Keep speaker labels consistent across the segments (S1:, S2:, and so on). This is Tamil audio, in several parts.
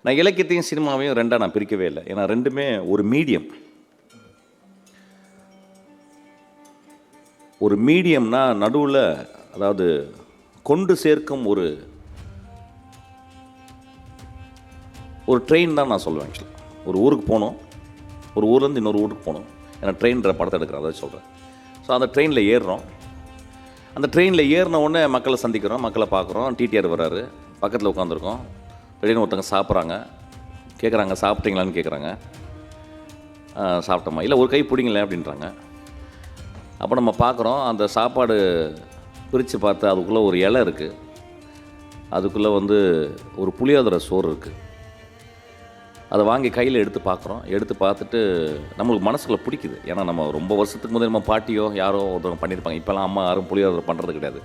S1: நான் இலக்கியத்தையும் சினிமாவையும் ரெண்டாக நான் பிரிக்கவே இல்லை. ஏன்னா ரெண்டுமே ஒரு மீடியம். ஒரு மீடியம்னா நடுவில், அதாவது கொண்டு சேர்க்கும் ஒரு ட்ரெயின் தான் நான் சொல்லுவேன். ஆக்சுவலாக ஒரு ஊருக்கு போகணும், ஒரு ஊர்லேருந்து இன்னொரு ஊருக்கு போகணும். ஏன்னா ட்ரெயின்ற படத்தை எடுக்கிறேன், அதை சொல்கிறேன். ஸோ அந்த ட்ரெயினில் ஏறுறோம். அந்த ட்ரெயினில் ஏறின உடனே மக்களை சந்திக்கிறோம், மக்களை பார்க்குறோம். டிடிஆர் வர்றாரு, பக்கத்தில் உட்காந்துருக்கோம். திடீர்னு ஒருத்தங்க சாப்பிட்றாங்க, கேட்குறாங்க சாப்பிட்டீங்களான்னு கேட்குறாங்க. சாப்பிட்டோமா, இல்லை ஒரு கை பிடிங்களேன் அப்படின்றாங்க. அப்போ நம்ம பார்க்குறோம், அந்த சாப்பாடு பிரித்து பார்த்து அதுக்குள்ளே ஒரு இலை இருக்குது, அதுக்குள்ளே ஒரு புளியோதரை சோறு இருக்குது. அதை வாங்கி கையில் எடுத்து பார்க்குறோம். எடுத்து பார்த்துட்டு நம்மளுக்கு மனசுக்குள்ளே பிடிக்குது. ஏன்னா நம்ம ரொம்ப வருஷத்துக்கு முதல் நம்ம பாட்டியோ யாரோ ஒருத்தவங்க பண்ணியிருப்பாங்க. இப்போலாம் அம்மா யாரும் புளியோதரை பண்ணுறது கிடையாது.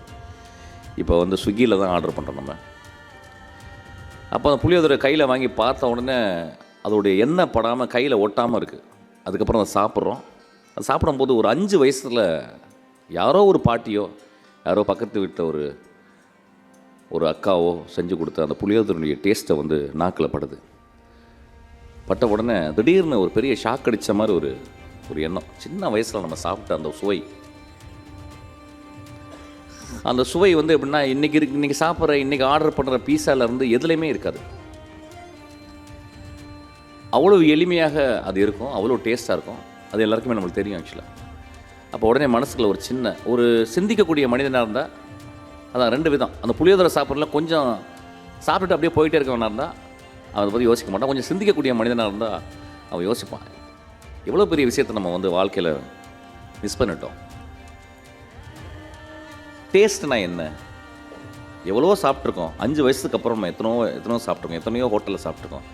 S1: இப்போ ஸ்விக்கியில் தான் ஆர்டர் பண்ணுறோம் நம்ம. அப்போ அந்த புளியோதரை கையில் வாங்கி பார்த்த உடனே அதோடைய எண்ணெய் படாமல் கையில் ஒட்டாமல் இருக்குது. அதுக்கப்புறம் அதை சாப்பிட்றோம். அது சாப்பிடும்போது ஒரு 5 வயசில் யாரோ ஒரு பாட்டியோ யாரோ பக்கத்து வீட்டில் ஒரு அக்காவோ செஞ்சு கொடுத்த அந்த புளியோதரையுடைய டேஸ்ட்டை நாக்கில் படுது. பட்ட உடனே திடீர்னு ஒரு பெரிய ஷாக் அடித்த மாதிரி ஒரு எண்ணம். சின்ன வயசில் நம்ம சாப்பிட்ட அந்த சுவை, அந்த சுவை எப்படின்னா இன்றைக்கி சாப்பிட்ற, இன்றைக்கி ஆர்டர் பண்ணுற பீஸாலேருந்து எதுலேயுமே இருக்காது. அவ்வளோ எளிமையாக அது இருக்கும், அவ்வளோ டேஸ்ட்டாக இருக்கும். அது எல்லாருக்குமே நம்மளுக்கு தெரியும் ஆக்சுவலாக. அப்போ உடனே மனசுக்குள்ள ஒரு சின்ன சிந்திக்கக்கூடிய மனிதனாக இருந்தால், அதான் 2 விதம். அந்த புளியோதரை சாப்பிட்றதுல கொஞ்சம் சாப்பிட்டுட்டு அப்படியே போயிட்டே இருக்கவனாக இருந்தால் அதை பற்றி யோசிக்க மாட்டான். கொஞ்சம் சிந்திக்கக்கூடிய மனிதனாக இருந்தால் அவன் யோசிப்பான், எவ்வளோ பெரிய விஷயத்தை நம்ம வாழ்க்கையில் மிஸ் பண்ணிட்டோம். டேஸ்ட்னா என்ன? எவ்வளோ சாப்பிட்ருக்கோம். 5 வயசுக்கு அப்புறம் நம்ம எத்தனையோ சாப்பிட்ருக்கோம், எத்தனையோ ஹோட்டலில் சாப்பிட்ருக்கோம்.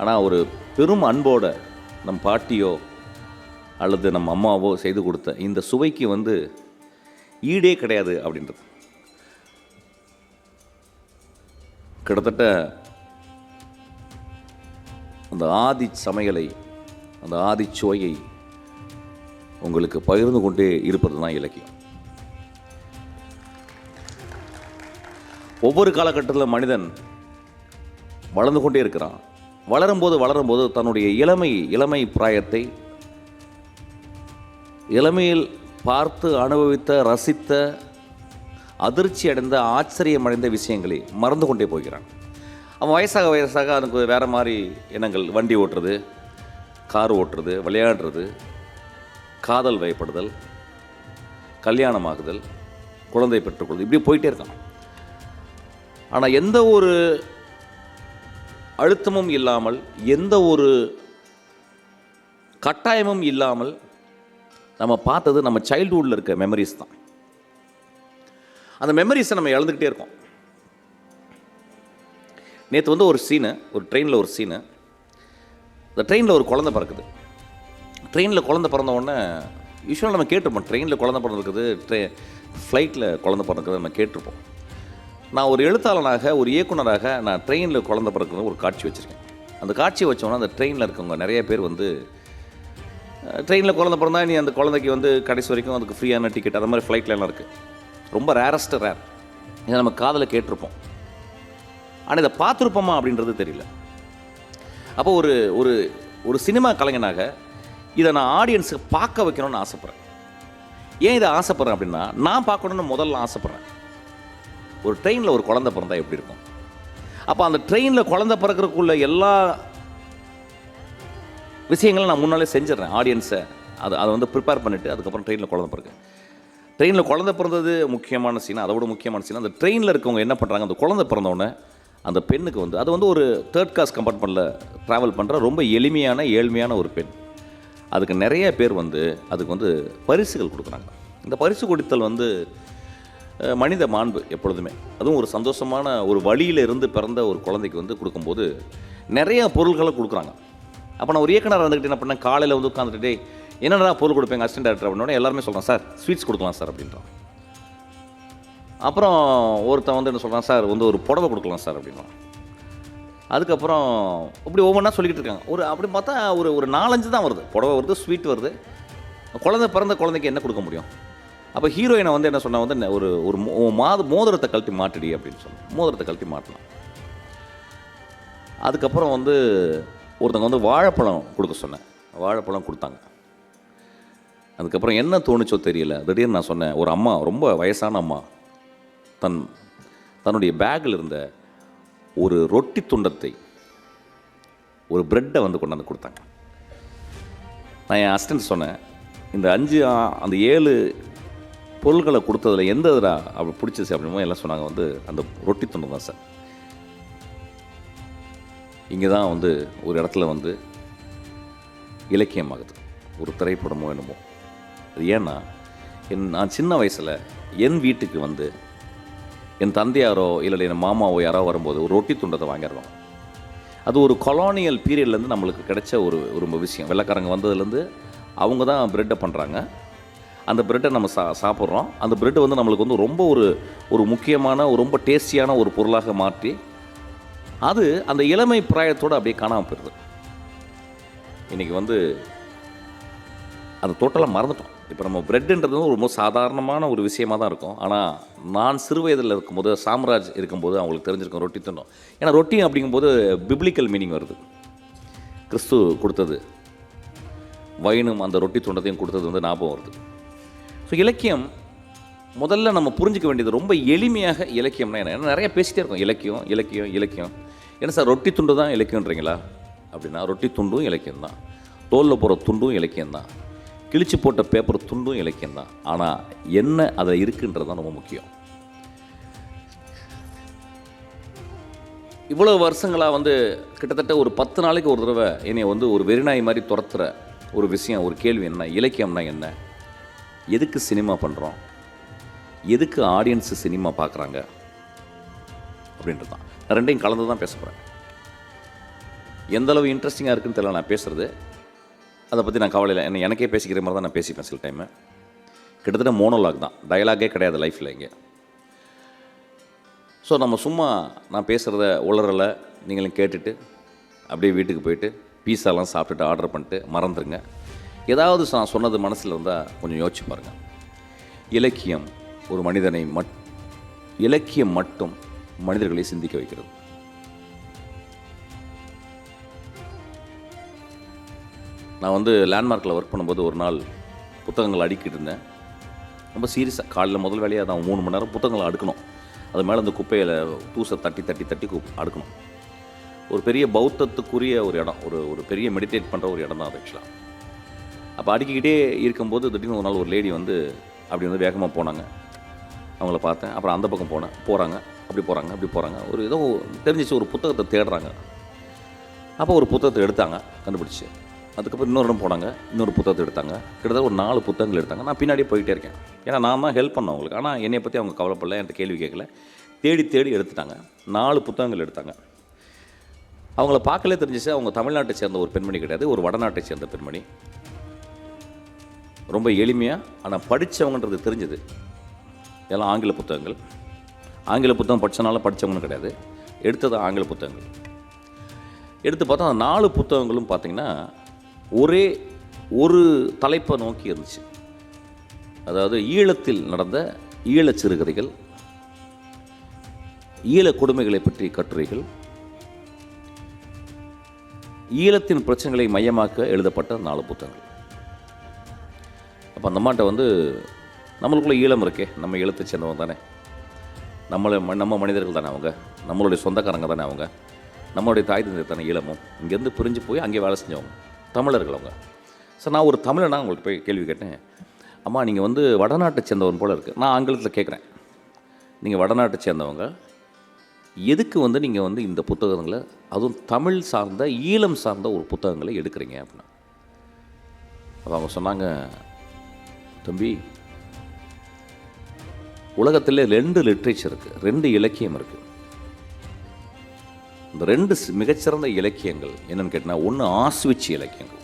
S1: ஆனால் ஒரு பெரும் அன்போட நம்ம பாட்டியோ அல்லது நம்ம அம்மாவோ செய்து கொடுத்த இந்த சுவைக்கு ஈடே கிடையாது அப்படின்றது. கிட்டத்தட்ட அந்த ஆதி சமையலை, அந்த ஆதி சுவையை உங்களுக்கு பகிர்ந்து கொண்டே இருப்பது தான் இலக்கியம். ஒவ்வொரு காலகட்டத்தில் மனிதன் வளர்ந்து கொண்டே இருக்கிறான். வளரும்போது தன்னுடைய இளமை பிராயத்தை, இளமையில் பார்த்து அனுபவித்த, ரசித்த, அதிர்ச்சி அடைந்த, ஆச்சரியமடைந்த விஷயங்களை மறந்து கொண்டே போகிறான். அவன் வயசாக அதுக்கு வேறு மாதிரி எண்ணங்கள். வண்டி ஓட்டுறது, கார் ஓட்டுறது, விளையாடுறது, காதல் வயப்படுதல், கல்யாணமாகுதல், குழந்தை பெற்றுக்கொள்வது, இப்படி போயிட்டே இருக்கான். ஆனால் எந்த ஒரு அழுத்தமும் இல்லாமல், எந்த ஒரு கட்டாயமும் இல்லாமல் நம்ம பார்த்தது நம்ம சைல்டுஹுட்டில் இருக்க மெமரிஸ் தான். அந்த மெமரிஸை நம்ம இழந்துக்கிட்டே இருக்கோம். நேற்று ஒரு சீனு, ஒரு ட்ரெயினில் ஒரு சீனு. இந்த ட்ரெயினில் ஒரு குழந்தை பிறக்குது. ட்ரெயினில் குழந்தை பிறந்த உடனே யூஸ்வலாக நம்ம கேட்டிருப்போம், ட்ரெயினில் குழந்தை பிறந்திருக்குது, ஃப்ளைட்டில் குழந்தை பிறந்திருக்குது நம்ம கேட்டிருப்போம். நான் ஒரு எழுத்தாளனாக, ஒரு இயக்குனராக நான் ட்ரெயினில் குழந்தை பிறக்கிறது ஒரு காட்சி வச்சுருக்கேன். அந்த காட்சியை வச்சோன்னா அந்த ட்ரெயினில் இருக்கவங்க நிறைய பேர் ட்ரெயினில் குழந்தை பிறந்தா நீ அந்த குழந்தைக்கு கடைசி வரைக்கும் அதுக்கு ஃப்ரீயான டிக்கெட், அது மாதிரி ஃப்ளைட்லாம் இருக்குது. ரொம்ப ரேரஸ்ட்டு ரேர். இதை நம்ம காதில் கேட்டிருப்போம், ஆனால் இதை பார்த்துருப்போமா அப்படின்றது தெரியல. அப்போ ஒரு சினிமா கலைஞனாக இதை நான் ஆடியன்ஸுக்கு பார்க்க வைக்கணும்னு ஆசைப்பட்றேன். ஏன் இதை ஆசைப்பட்றேன் அப்படின்னா, நான் பார்க்கணுன்னு முதல்ல ஆசைப்பட்றேன். ஒரு ட்ரெயினில் ஒரு குழந்தை பிறந்தா எப்படி இருக்கும்? அப்போ அந்த ட்ரெயினில் குழந்தை பிறக்கிறதுக்குள்ள எல்லா விஷயங்களும் நான் முன்னாலே செஞ்சிடறேன். ஆடியன்ஸை அதை ப்ரிப்பேர் பண்ணிவிட்டு அதுக்கப்புறம் ட்ரெயினில் குழந்தை பிறகு, ட்ரெயினில் குழந்தை பிறந்தது முக்கியமான சீன். அதோட முக்கியமான சீன், அந்த ட்ரெயினில் இருக்கவங்க என்ன பண்ணுறாங்க, அந்த குழந்தை பிறந்தவுடனே அந்த பெண்ணுக்கு அது ஒரு 3rd class கம்பார்ட்மெண்ட்டில் ட்ராவல் பண்ணுற ரொம்ப ஏழ்மையான ஒரு பெண். அதுக்கு நிறைய பேர் அதுக்கு பரிசுகள் கொடுக்குறாங்க. இந்த பரிசு கொடுத்தல் மனித மாண்பு எப்பொழுதுமே. அதுவும் ஒரு சந்தோஷமான ஒரு வழியில் இருந்து பிறந்த ஒரு குழந்தைக்கு கொடுக்கும்போது நிறைய பொருள்களை கொடுக்குறாங்க. அப்போ நான் ஒரு இயக்குனர் வந்துக்கிட்டு என்ன பண்ணேன், காலையில் உட்காந்துட்டு என்னடா பொருள் கொடுப்பேங்க அசிஸ்டன்ட் டைரக்டர் அப்படின்னோடனே எல்லாருமே சொல்கிறான், சார் ஸ்வீட்ஸ் கொடுக்கலாம் சார் அப்படின்றான். அப்புறம் ஒருத்தன் என்ன சொல்கிறான், சார் ஒரு புடவை கொடுக்கலாம் சார் அப்படின்னா. அதுக்கப்புறம் இப்படி ஒவ்வொன்றா சொல்லிக்கிட்டு இருக்காங்க. அப்படி பார்த்தா ஒரு 4-5 தான் வருது. புடவை வருது, ஸ்வீட் வருது. பிறந்த குழந்தைக்கு என்ன கொடுக்க முடியும்? அப்போ ஹீரோயினை என்ன சொன்னால் ஒரு மோதிரத்தை கழட்டி மாட்டுடி அப்படின்னு சொன்னேன். மோதிரத்தை கழட்டி மாட்டலாம். அதுக்கப்புறம் வந்து ஒருத்தவங்க வந்து வாழைப்பழம் கொடுக்க சொன்னேன். வாழைப்பழம் கொடுத்தாங்க. அதுக்கப்புறம் என்ன தோணுச்சோ தெரியல, திடீர்னு நான் சொன்னேன், ஒரு அம்மா, ரொம்ப வயசான அம்மா, தன்னுடைய பேக்கில் இருந்த ஒரு ரொட்டி துண்டத்தை, ஒரு ப்ரெட்டை வந்து கொண்டாந்து கொடுத்தாங்க. நான் என் அசிஸ்டன்ட் சொன்னேன், இந்த 7 பொருள்களை கொடுத்ததில் எந்த இதா அப்படி பிடிச்சிச்சு அப்படிமோ எல்லாம் சொன்னாங்க வந்து அந்த ரொட்டி துண்டு தான் சார். இங்கே தான் வந்து ஒரு இடத்துல வந்து இலக்கியமாகுது, ஒரு திரைப்படமோ என்னமோ. அது ஏன்னா நான் சின்ன வயசில் என் வீட்டுக்கு வந்து என் தந்தையாரோ இல்லை என் மாமாவோ யாரோ வரும்போது ஒரு ரொட்டி துண்டத்தை வாங்கிடுவாங்க. அது ஒரு கொலானியல் பீரியட்லேருந்து நம்மளுக்கு கிடைச்ச ஒரு விஷயம். வெள்ளைக்காரங்க வந்ததுலேருந்து அவங்க தான் ப்ரெட்டை பண்ணுறாங்க. அந்த ப்ரெட்டை நம்ம சாப்பிட்றோம். அந்த ப்ரெட்டு வந்து நம்மளுக்கு வந்து ரொம்ப ஒரு முக்கியமான, ரொம்ப டேஸ்டியான ஒரு பொருளாக மாற்றி அது அந்த இளமை பிராயத்தோடு அப்படியே காணாமல் போயிடுது. இன்றைக்கி வந்து அது டோட்டலாக மறந்துட்டோம். இப்போ நம்ம ப்ரெட்டுன்றது வந்து ரொம்ப சாதாரணமான ஒரு விஷயமாக தான் இருக்கும். ஆனால் நான் சிறு வயதில் இருக்கும்போது, சாம்ராஜ் இருக்கும்போது அவங்களுக்கு தெரிஞ்சிருக்கும் ரொட்டி துண்டம். ஏன்னா ரொட்டி அப்படிங்கும்போது பிப்ளிக்கல் மீனிங் வருது. கிறிஸ்து கொடுத்தது வைனும் அந்த ரொட்டி துண்டத்தையும் கொடுத்தது வந்து ஞாபகம் வருது. ஸோ இலக்கியம் முதல்ல நம்ம புரிஞ்சிக்க வேண்டியது, ரொம்ப எளிமையாக இலக்கியம்னா என்ன. ஏன்னா நிறைய பேசிகிட்டே இருக்கோம், இலக்கியம் இலக்கியம் இலக்கியம். என்ன சார் ரொட்டி துண்டு தான் இலக்கியன்றீங்களா அப்படின்னா, ரொட்டி துண்டும் இலக்கியம் தான், தோலில் போகிற துண்டும் இலக்கியம் தான், கிழிச்சு போட்ட பேப்பர் துண்டும் இலக்கியம் தான். ஆனால் என்ன அதில் இருக்குன்றது தான் ரொம்ப முக்கியம். இவ்வளோ வருஷங்களாக வந்து கிட்டத்தட்ட ஒரு 10 நாளைக்கு ஒரு தடவை என்னை வந்து ஒரு வெறிநாய் மாதிரி துரத்துகிற ஒரு விஷயம், ஒரு கேள்வி என்ன, இலக்கியம்னா என்ன, எதுக்கு சினிமா பண்ணுறோம், எதுக்கு ஆடியன்ஸு சினிமா பார்க்குறாங்க அப்படின்றது தான். நான் ரெண்டையும் கலந்து தான் பேச போகிறேன். எந்தளவு இன்ட்ரெஸ்டிங்காக இருக்குன்னு தெரியல நான் பேசுகிறது. அதை பற்றி நான் கவலையில், எனக்கே பேசிக்கிற மாதிரி தான் நான் பேசிப்பேன் சில டைமு. கிட்டத்தட்ட மோனோலாக் தான், டயலாகே கிடையாது லைஃப்பில் இங்கே. ஸோ நம்ம சும்மா நான் பேசுகிறத உளறலை நீங்களும் கேட்டுட்டு அப்படியே வீட்டுக்கு போயிட்டு பீஸாலாம் சாப்பிட்டுட்டு ஆர்டர் பண்ணிட்டு மறந்துடுங்க. ஏதாவது நான் சொன்னது மனசில் இருந்தால் கொஞ்சம் யோசிச்சு பாருங்கள். இலக்கியம் ஒரு மனிதனை இலக்கியம் மட்டும் மனிதர்களை சிந்திக்க வைக்கிறது. நான் வந்து லேண்ட்மார்க்கில் ஒர்க் பண்ணும்போது ஒரு நாள் புத்தகங்கள் அடுக்கிட்டு இருந்தேன். ரொம்ப சீரியஸாக காலையில் முதல் வேலையாக தான் 3 மணி நேரம் புத்தகங்களை அடுக்கணும். அது மேலே அந்த குப்பையில் தூசை தட்டி தட்டி தட்டி அடுக்கணும். ஒரு பெரிய பௌத்தத்துக்குரிய ஒரு இடம், ஒரு பெரிய மெடிடேட் பண்ணுற ஒரு இடம் தான் அது ஆக்சுவலாக. அப்போ அடுக்கிக்கிட்டே இருக்கும்போது திடீர்னு ஒரு நாள் ஒரு லேடி வந்து அப்படி வந்து வேகமாக போனாங்க. அவங்கள பார்த்தேன். அப்புறம் அந்த பக்கம் போகிறாங்க, அப்படி போகிறாங்க. ஒரு ஏதோ தெரிஞ்சிச்சு, ஒரு புத்தகத்தை தேடுறாங்க. அப்போ ஒரு புத்தகத்தை எடுத்தாங்க, கண்டுபிடிச்சி. அதுக்கப்புறம் இன்னொரு இடம் போனாங்க, இன்னொரு புத்தகத்தை எடுத்தாங்க. கிட்டத்தட்ட ஒரு 4 புத்தகங்கள் எடுத்தாங்க. நான் பின்னாடியே போயிட்டே இருக்கேன். ஏன்னா நான் தான் ஹெல்ப் பண்ணேன் அவங்களுக்கு. ஆனால் என்னை பற்றி அவங்க கவலைப்படல, என்கிட்ட கேள்வி கேட்கல. தேடி எடுத்துட்டாங்க. 4 புத்தகங்கள் எடுத்தாங்க. அவங்கள பார்க்கலே தெரிஞ்சிச்சு அவங்க தமிழ்நாட்டை சேர்ந்த ஒரு பெண்மணி கிடையாது, ஒரு வடநாட்டை சேர்ந்த பெண்மணி. ரொம்ப எளிமையாக ஆனால் படித்தவங்கன்றது தெரிஞ்சது. எல்லாம் ஆங்கில புத்தகங்கள். ஆங்கில புத்தகம் படித்தனால படித்தவங்கன்னு கிடையாது, எடுத்தது ஆங்கில புத்தகங்கள். எடுத்து பார்த்தா அந்த 4 புத்தகங்களும் பார்த்திங்கன்னா ஒரே ஒரு தலைப்பை நோக்கி இருந்துச்சு. அதாவது ஈழத்தில் நடந்த ஈழச் சிறுகதைகள், ஈழ கொடுமைகளை பற்றிய கட்டுரைகள், ஈழத்தின் பிரச்சனைகளை மையமாக்க எழுதப்பட்ட 4 புத்தகங்கள். அப்போ அந்த அம்மாட்ட வந்து நம்மளுக்குள்ளே ஈழம் இருக்கே, நம்ம ஈழத்தை சேர்ந்தவங்க தானே, நம்ம மனிதர்கள் தானே அவங்க, நம்மளுடைய சொந்தக்காரங்க தானே அவங்க, நம்மளுடைய தாய் தந்தை தானே ஈழமும், இங்கேருந்து பிரிஞ்சு போய் அங்கே வேலை செஞ்சவங்க தமிழர்கள் அவங்க. சார் நான் ஒரு தமிழனா அவங்கள்ட்ட போய் கேள்வி கேட்டேன். அம்மா நீங்கள் வந்து வடநாட்டை சேர்ந்தவன் போல் இருக்குது. நான் ஆங்கிலத்தில் கேட்குறேன், நீங்கள் வடநாட்டை சேர்ந்தவங்க எதுக்கு வந்து நீங்கள் வந்து இந்த புத்தகங்களை, அதுவும் தமிழ் சார்ந்த ஈழம் சார்ந்த ஒரு புத்தகங்களை எடுக்கிறீங்க அப்படின்னா. அப்போ அவங்க சொன்னாங்க, தம்பி உலகத்தில் 2 லிட்ரேச்சர் இருக்குது, 2 இலக்கியம் இருக்குது. இந்த 2 மிகச்சிறந்த இலக்கியங்கள் என்னென்னு கேட்டால், ஒன்று ஆஸ்விட்ச் இலக்கியங்கள்,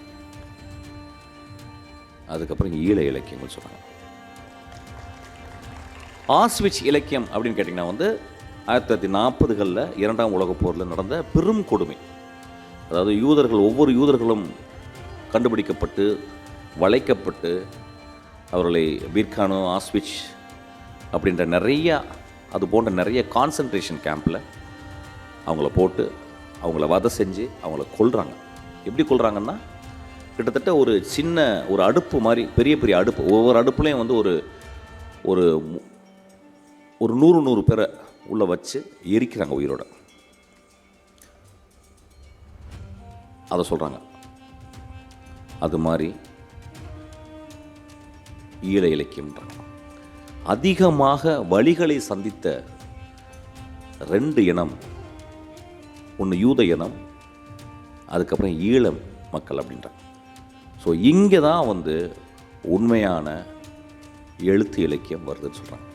S1: அதுக்கப்புறம் ஈழ இலக்கியங்கள் சொன்னாங்க. ஆஸ்விட்ச் இலக்கியம் அப்படின்னு கேட்டிங்கன்னா வந்து 1940களில் 2ஆம் உலகப் போரில் நடந்த பெரும் கொடுமை. அதாவது ஒவ்வொரு யூதர்களும் கண்டுபிடிக்கப்பட்டு வளைக்கப்பட்டு அவர்களை பீர்கானோ, ஆஸ்விட்ச் அப்படின்ற அது போன்ற நிறைய கான்சன்ட்ரேஷன் கேம்பில் அவங்கள போட்டு அவங்கள வதை செஞ்சு அவங்கள கொல்றாங்க. எப்படி கொல்றாங்கன்னா, கிட்டத்தட்ட ஒரு சின்ன ஒரு அடுப்பு மாதிரி, பெரிய பெரிய அடுப்பு, ஒவ்வொரு அடுப்புலையும் வந்து ஒரு ஒரு ஒரு 100 பேரை உள்ளே வச்சு எரிக்கிறாங்க உயிரோட. அதை சொல்கிறாங்க. அது மாதிரி ஈழ இலக்கியம்ன்றாங்க. அதிகமாக வழிகளை சந்தித்த 2 இனம், ஒன்று யூத இனம், அதுக்கப்புறம் ஈழம் மக்கள் அப்படின்றாங்க. ஸோ இங்கே தான் வந்து உண்மையான எழுத்து இலக்கியம் வருதுன்னு சொல்கிறாங்க.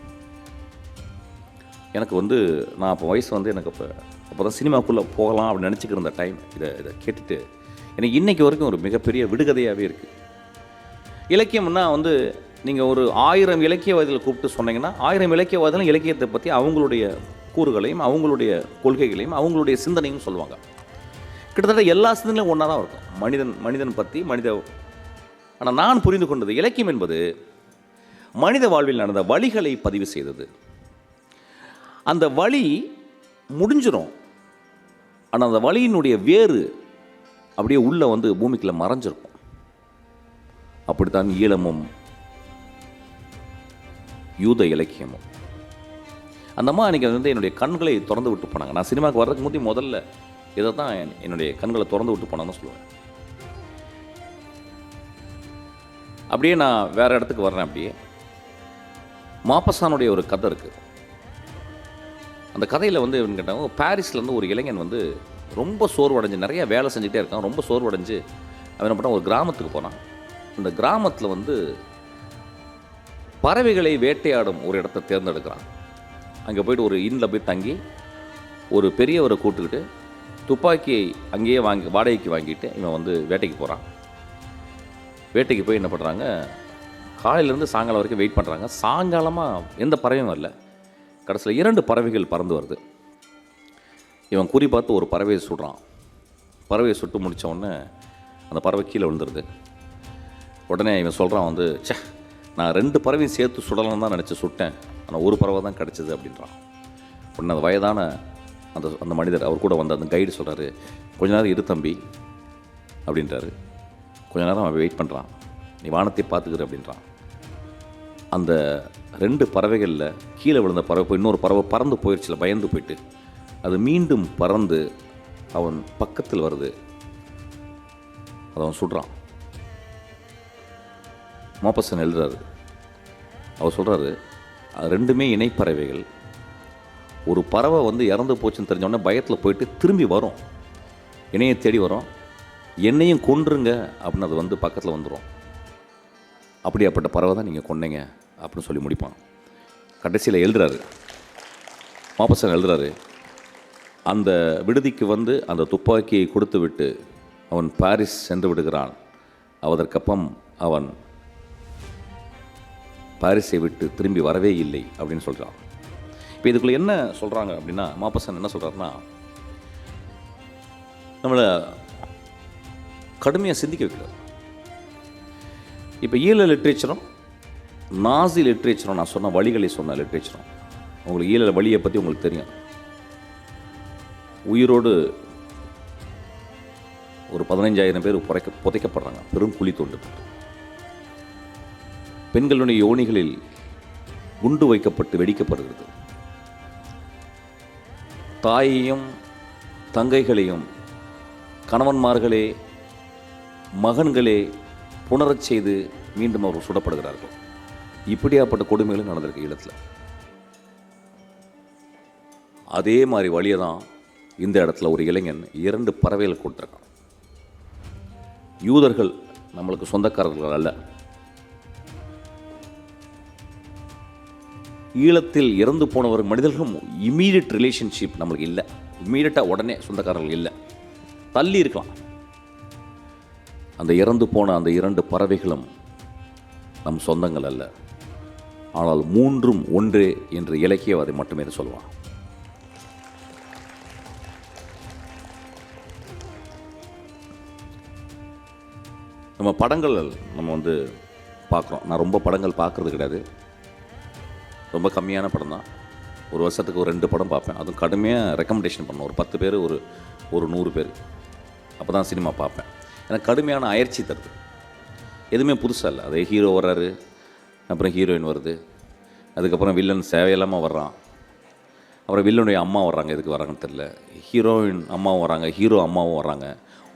S1: எனக்கு வந்து நான் அப்போ வயசு வந்து எனக்கு அப்போ தான் சினிமாக்குள்ளே போகலாம் அப்படின்னு நினச்சிக்கிற இருந்த டைம். இதை கேட்டுட்டு எனக்கு இன்றைக்கி வரைக்கும் ஒரு மிகப்பெரிய விடுகதையாகவே இருக்குது. இலக்கியம்னா வந்து நீங்கள் ஒரு 1000 இலக்கியவாதிகளை கூப்பிட்டு சொன்னீங்கன்னா 1000 இலக்கியவாதிகளும் இலக்கியத்தை பற்றி அவங்களுடைய கூறுகளையும் அவங்களுடைய கொள்கைகளையும் அவங்களுடைய சிந்தனையும் சொல்லுவாங்க. கிட்டத்தட்ட எல்லா சிந்தனையும் ஒன்றா தான் இருக்கும். மனிதன் பற்றி ஆனால் நான் புரிந்து கொண்டது, இலக்கியம் என்பது மனித வாழ்வில் நடந்த வழிகளை பதிவு செய்தது. அந்த வழி முடிஞ்சிடும், ஆனால் அந்த வழியினுடைய வேறு அப்படியே உள்ளே வந்து பூமிக்குள்ளே மறைஞ்சிருக்கும். அப்படித்தான் ஈழமும் யூத இலக்கியமும். அந்த அம்மா அன்றைக்கி வந்து என்னுடைய கண்களை திறந்து விட்டு போனாங்க. நான் சினிமாவுக்கு வர்றதுக்கு முந்தைய முதல்ல இதை தான் என்னுடைய கண்களை திறந்து விட்டு போனாங்கன்னு சொல்லுவேன். அப்படியே நான் வேறு இடத்துக்கு வர்றேன். அப்படியே மாப்பசானுடைய ஒரு கதை இருக்குது. அந்த கதையில் வந்து இவன் கேட்டாங்க, பாரிஸ்லேருந்து ஒரு இளைஞன் வந்து ரொம்ப சோர்வடைஞ்சு நிறைய வேலை செஞ்சுக்கிட்டே இருக்கான். ரொம்ப சோர்வடைஞ்சு அவன் என்ன பண்ணான், ஒரு கிராமத்துக்கு போனான். அந்த கிராமத்தில் வந்து பறவைகளை வேட்டையாடும் ஒரு இடத்த தேர்ந்தெடுக்கிறான். அங்கே போய்ட்டு ஒரு இன்னில் போய் தங்கி ஒரு பெரியவரை கூப்பிட்டுக்கிட்டு துப்பாக்கியை அங்கேயே வாடகைக்கு வாங்கிட்டு இவன் வந்து வேட்டைக்கு போகிறான். வேட்டைக்கு போய் என்ன பண்ணுறாங்க, காலையிலேருந்து சாயங்காலம் வரைக்கும் வெயிட் பண்ணுறாங்க. சாயங்காலமாக எந்த பறவையும் வரல. கடைசியில் 2 பறவைகள் பறந்து வருது. இவன் குறி பார்த்து ஒரு பறவையை சுடுறான். பறவையை சுட்டு முடித்த உடனே அந்த பறவை கீழே விழுந்துருது. உடனே இவன் சொல்கிறான் வந்து, நான் 2 பறவையும் சேர்த்து சுடலான்னு தான் நினச்சி சுட்டேன், ஆனால் ஒரு பறவை தான் கிடச்சிது அப்படின்றான். உடனே அந்த வயதான அந்த மனிதர், அவர் கூட வந்த அந்த கைடு சொல்கிறாரு, கொஞ்ச நேரம் இரு தம்பி அப்படின்றாரு. கொஞ்ச நேரம் அவன் வெயிட் பண்ணுறான். நீ வானத்தை பார்த்துக்கிற அப்படின்றான். அந்த 2 பறவைகளில் கீழே விழுந்த பறவை போய் இன்னொரு பறவை பறந்து போயிடுச்சுல, பயந்து போயிட்டு அது மீண்டும் பறந்து அவன் பக்கத்தில் வருது. அதை அவன் சுடுறான். மாப்பசன் எழுதுறாரு. அவர் சொல்கிறாரு, அது 2மே இணைப்பறவைகள். ஒரு பறவை வந்து இறந்து போச்சுன்னு தெரிஞ்சோடனே பயத்தில் போயிட்டு திரும்பி வரும், இணையை தேடி வரும், என்னையும் கொன்றுங்க அப்படின்னு அது வந்து பக்கத்தில் வந்துடும். அப்படியாப்பட்ட பறவை தான் நீங்கள் கொன்னீங்க அப்படின்னு சொல்லி முடிப்பான். கடைசியில் எழுதுறாரு, மாப்பசன் எழுதுறாரு, அந்த விடுதிக்கு வந்து அந்த துப்பாக்கியை கொடுத்து விட்டு அவன் பாரிஸ் சென்று விடுகிறான். அதற்கப்புறம் அவன் பாரிஸை விட்டு திரும்பி வரவே இல்லை அப்படின்னு சொல்கிறான். இப்போ இதுக்குள்ளே என்ன சொல்கிறாங்க அப்படின்னா, மாப்பசன் என்ன சொல்கிறாருன்னா, நம்மளை கடுமையாக சிந்திக்க வைக்கிறார். இப்போ ஈழ லிட்ரேச்சரும் நாசி லிட்ரேச்சரும், நான் சொன்ன வழிகளை சொன்ன லிட்ரேச்சரும், உங்களுக்கு ஈழ வழியை பற்றி உங்களுக்கு தெரியும். உயிரோடு ஒரு 15,000 பேர் புதைக்கப்படுறாங்க பெரும் குழி தோண்டப்பட்டு. பெண்களுடைய யோனிகளில் குண்டு வைக்கப்பட்டு வெடிக்கப்படுகிறது. தாயையும் தங்கைகளையும் கணவன்மார்களே மகன்களே புணரச் செய்து மீண்டும் அவர் சுடப்படுகிறார்கள். இப்படியாப்பட்ட கொடுமைகளும் நடந்திருக்கு ஈழத்தில். அதே மாதிரி வழியை தான் இந்த இடத்துல ஒரு இளைஞன் 2 பறவைகள் கொடுத்துருக்கான். யூதர்கள் நம்மளுக்கு சொந்தக்காரர்கள் அல்ல. ஈழத்தில் இறந்து போனவர் மனிதர்களும் இம்மீடியட் ரிலேஷன்ஷிப் நம்மளுக்கு இல்லை. இம்மீடியட்டாக உடனே சொந்தக்காரர்கள் இல்லை, தள்ளி இருக்கலாம். அந்த இறந்து போன அந்த 2 பறவைகளும் நம் சொந்தங்கள் அல்ல. ஆனால் 3ம் ஒன்றே என்று இலக்கியவாதி மட்டுமே சொல்லுவான். நம்ம படங்கள் நம்ம வந்து பார்க்குறோம். நான் ரொம்ப படங்கள் பார்க்குறது கிடையாது, ரொம்ப கம்மியான படம் தான். ஒரு வருஷத்துக்கு ஒரு 2 படம் பார்ப்பேன். அதுவும் கடுமையாக ரெக்கமெண்டேஷன் பண்ணுவேன். ஒரு 10 பேர், ஒரு 100 பேர். அப்போ தான் சினிமா பார்ப்பேன். எனக்கு கடுமையான அயற்சி தருது. எதுவுமே புதுசாக இல்லை. அதே ஹீரோ வர்றாரு, அப்புறம் ஹீரோயின் வருது, அதுக்கப்புறம் வில்லன் சேவையில்லாமல் வர்றான், அப்புறம் வில்லனுடைய அம்மா வர்றாங்க. எதுக்கு வராங்கன்னு தெரில. ஹீரோயின் அம்மாவும் வராங்க, ஹீரோ அம்மாவும் வராங்க.